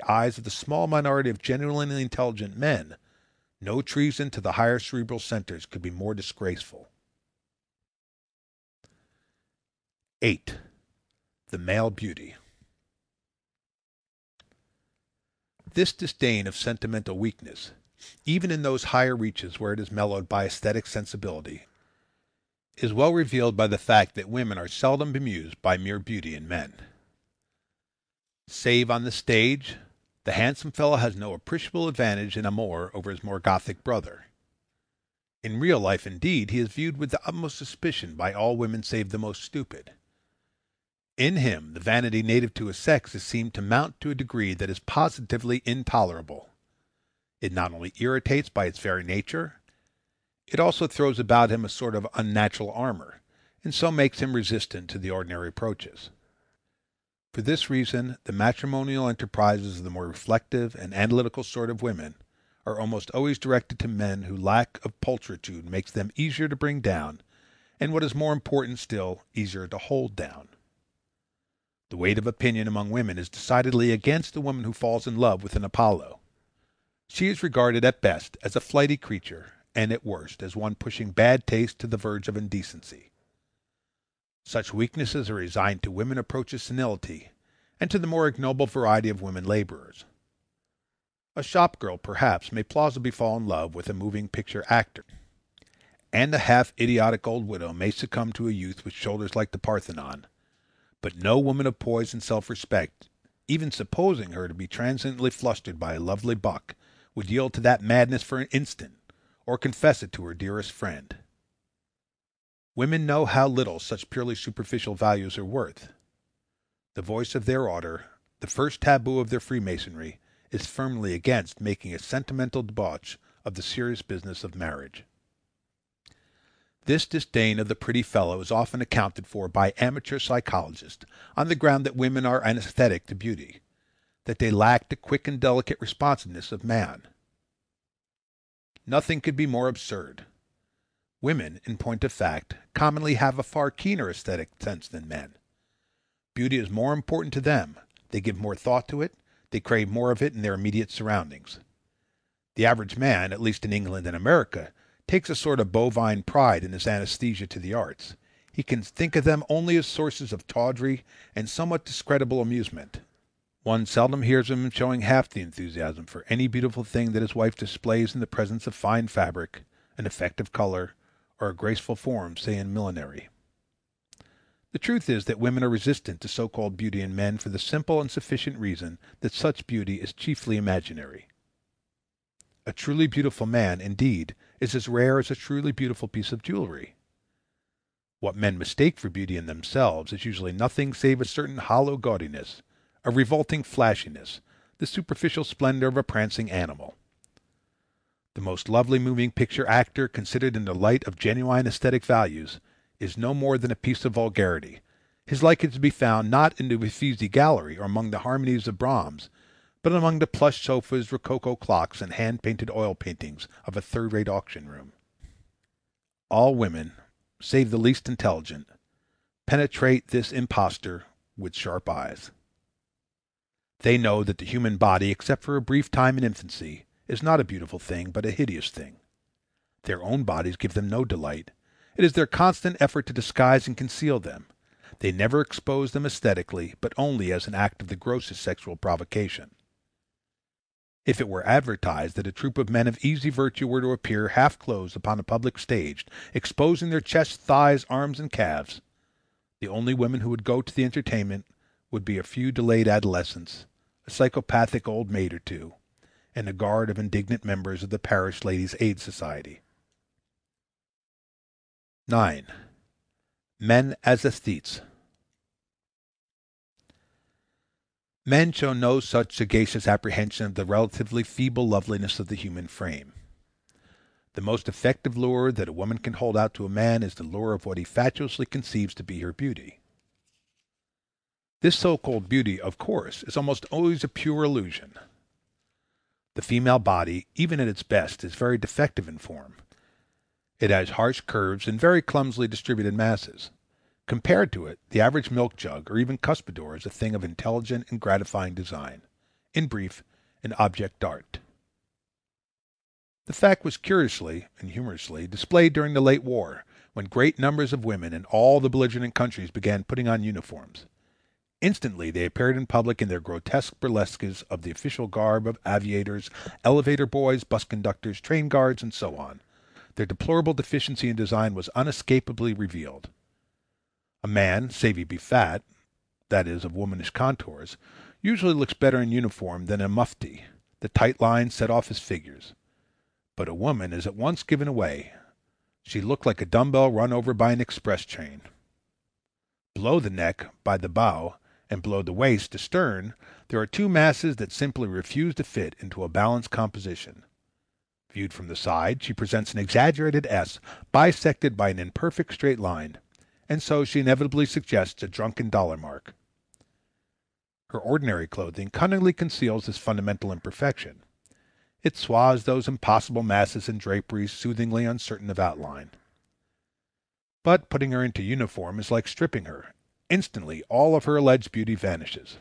the eyes of the small minority of genuinely intelligent men, no treason to the higher cerebral centers could be more disgraceful. 8. The male beauty. This disdain of sentimental weakness, even in those higher reaches where it is mellowed by aesthetic sensibility, is well revealed by the fact that women are seldom bemused by mere beauty in men. Save on the stage, the handsome fellow has no appreciable advantage in amour over his more Gothic brother. In real life, indeed, he is viewed with the utmost suspicion by all women save the most stupid. In him, the vanity native to his sex is seen to mount to a degree that is positively intolerable. It not only irritates by its very nature, it also throws about him a sort of unnatural armor, and so makes him resistant to the ordinary approaches. For this reason, the matrimonial enterprises of the more reflective and analytical sort of women are almost always directed to men whose lack of pulchritude makes them easier to bring down, and what is more important still, easier to hold down. The weight of opinion among women is decidedly against the woman who falls in love with an Apollo. She is regarded at best as a flighty creature, and at worst as one pushing bad taste to the verge of indecency. Such weaknesses are resigned to women approaching senility, and to the more ignoble variety of women laborers. A shop girl, perhaps, may plausibly fall in love with a moving picture actor, and a half-idiotic old widow may succumb to a youth with shoulders like the Parthenon, but no woman of poise and self-respect, even supposing her to be transiently flustered by a lovely buck, would yield to that madness for an instant, or confess it to her dearest friend. Women know how little such purely superficial values are worth. The voice of their order, the first taboo of their Freemasonry, is firmly against making a sentimental debauch of the serious business of marriage. This disdain of the pretty fellow is often accounted for by amateur psychologists on the ground that women are anesthetic to beauty, that they lack the quick and delicate responsiveness of man. Nothing could be more absurd. Women, in point of fact, commonly have a far keener aesthetic sense than men. Beauty is more important to them, they give more thought to it, they crave more of it in their immediate surroundings. The average man, at least in England and America, takes a sort of bovine pride in his anesthesia to the arts. He can think of them only as sources of tawdry and somewhat discreditable amusement. One seldom hears him showing half the enthusiasm for any beautiful thing that his wife displays in the presence of fine fabric, an effective color, or a graceful form, say in millinery. The truth is that women are resistant to so-called beauty in men for the simple and sufficient reason that such beauty is chiefly imaginary. A truly beautiful man, indeed, is as rare as a truly beautiful piece of jewelry. What men mistake for beauty in themselves is usually nothing save a certain hollow gaudiness, a revolting flashiness, the superficial splendor of a prancing animal. The most lovely moving picture actor, considered in the light of genuine aesthetic values, is no more than a piece of vulgarity. His like is to be found not in the Uffizi gallery or among the harmonies of Brahms, but among the plush sofas, rococo clocks, and hand-painted oil paintings of a third-rate auction room. All women, save the least intelligent, penetrate this imposture with sharp eyes. They know that the human body, except for a brief time in infancy, is not a beautiful thing, but a hideous thing. Their own bodies give them no delight. It is their constant effort to disguise and conceal them. They never expose them aesthetically, but only as an act of the grossest sexual provocation. If it were advertised that a troupe of men of easy virtue were to appear half-clothed upon a public stage, exposing their chests, thighs, arms, and calves, the only women who would go to the entertainment would be a few delayed adolescents, a psychopathic old maid or two, and a guard of indignant members of the Parish Ladies' Aid Society. 9. Men as aesthetes. Men show no such sagacious apprehension of the relatively feeble loveliness of the human frame. The most effective lure that a woman can hold out to a man is the lure of what he fatuously conceives to be her beauty. This so-called beauty, of course, is almost always a pure illusion. The female body, even at its best, is very defective in form. It has harsh curves and very clumsily distributed masses. Compared to it, the average milk jug or even cuspidor is a thing of intelligent and gratifying design. In brief, an object d'art. The fact was curiously and humorously displayed during the late war, when great numbers of women in all the belligerent countries began putting on uniforms. Instantly they appeared in public in their grotesque burlesques of the official garb of aviators, elevator boys, bus conductors, train guards, and so on. Their deplorable deficiency in design was unescapably revealed. A man, save he be fat, that is, of womanish contours, usually looks better in uniform than in a mufti. The tight lines set off his figures. But a woman is at once given away. She looked like a dumbbell run over by an express train. Below the neck, by the bow, and below the waist, astern, there are two masses that simply refuse to fit into a balanced composition. Viewed from the side, she presents an exaggerated S, bisected by an imperfect straight line, and so she inevitably suggests a drunken dollar mark. Her ordinary clothing cunningly conceals this fundamental imperfection. It swathes those impossible masses and draperies soothingly uncertain of outline. But putting her into uniform is like stripping her. Instantly all of her alleged beauty vanishes.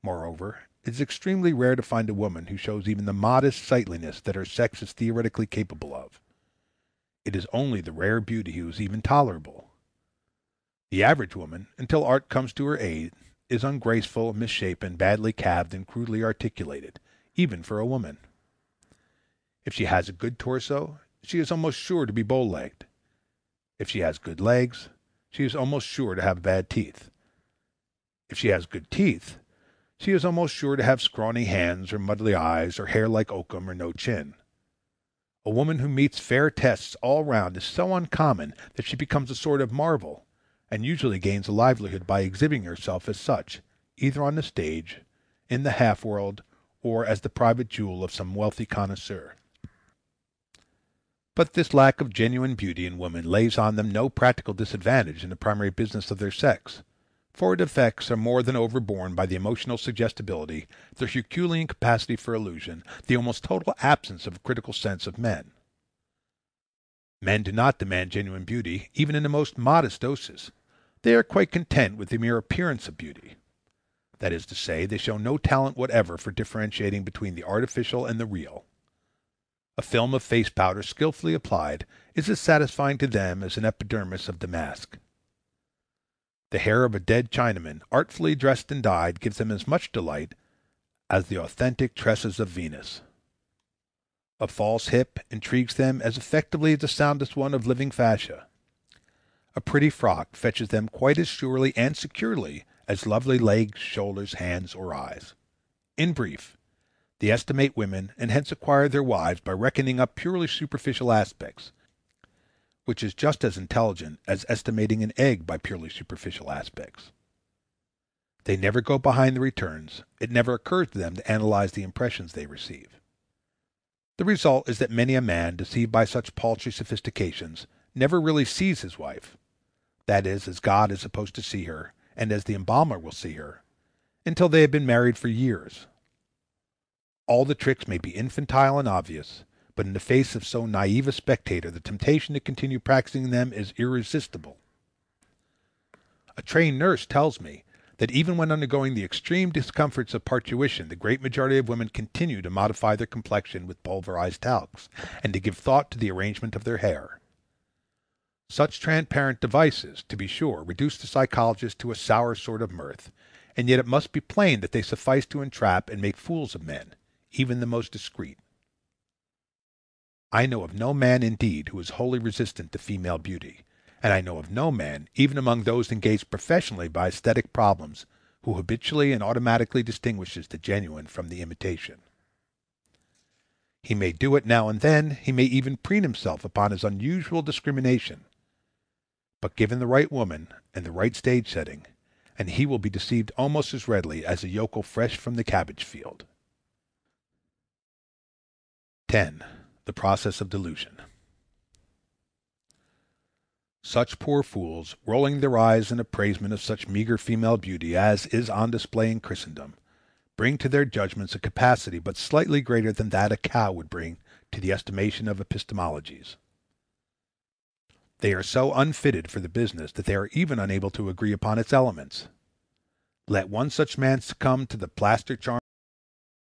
Moreover, it is extremely rare to find a woman who shows even the modest sightliness that her sex is theoretically capable of. It is only the rare beauty who is even tolerable. The average woman, until art comes to her aid, is ungraceful, misshapen, badly calved, and crudely articulated, even for a woman. If she has a good torso, she is almost sure to be bow-legged. If she has good legs, she is almost sure to have bad teeth. If she has good teeth, she is almost sure to have scrawny hands or muddly eyes or hair like oakum or no chin. A woman who meets fair tests all round is so uncommon that she becomes a sort of marvel, and usually gains a livelihood by exhibiting herself as such, either on the stage, in the half-world, or as the private jewel of some wealthy connoisseur. But this lack of genuine beauty in women lays on them no practical disadvantage in the primary business of their sex, for its effects are more than overborne by the emotional suggestibility, the Herculean capacity for illusion, the almost total absence of a critical sense of men. Men do not demand genuine beauty, even in the most modest doses. They are quite content with the mere appearance of beauty. That is to say, they show no talent whatever for differentiating between the artificial and the real. A film of face powder skillfully applied is as satisfying to them as an epidermis of damask. The hair of a dead Chinaman, artfully dressed and dyed, gives them as much delight as the authentic tresses of Venus. A false hip intrigues them as effectively as the soundest one of living fascia. A pretty frock fetches them quite as surely and securely as lovely legs, shoulders, hands, or eyes. In brief, they estimate women and hence acquire their wives by reckoning up purely superficial aspects, which is just as intelligent as estimating an egg by purely superficial aspects. They never go behind the returns. It never occurs to them to analyze the impressions they receive. The result is that many a man, deceived by such paltry sophistications, never really sees his wife, that is, as God is supposed to see her, and as the embalmer will see her, until they have been married for years. All the tricks may be infantile and obvious, but in the face of so naive a spectator, the temptation to continue practicing them is irresistible. A trained nurse tells me that even when undergoing the extreme discomforts of parturition, the great majority of women continue to modify their complexion with pulverized talcs, and to give thought to the arrangement of their hair. Such transparent devices, to be sure, reduce the psychologist to a sour sort of mirth, and yet it must be plain that they suffice to entrap and make fools of men, even the most discreet. I know of no man, indeed, who is wholly resistant to female beauty, and I know of no man, even among those engaged professionally by aesthetic problems, who habitually and automatically distinguishes the genuine from the imitation. He may do it now and then, he may even preen himself upon his unusual discrimination, but given the right woman and the right stage setting, and he will be deceived almost as readily as a yokel fresh from the cabbage field. 10. The process of delusion. Such poor fools, rolling their eyes in appraisement of such meager female beauty as is on display in Christendom, bring to their judgments a capacity but slightly greater than that a cow would bring to the estimation of epistemologies. They are so unfitted for the business that they are even unable to agree upon its elements. Let one such man succumb to the plaster charms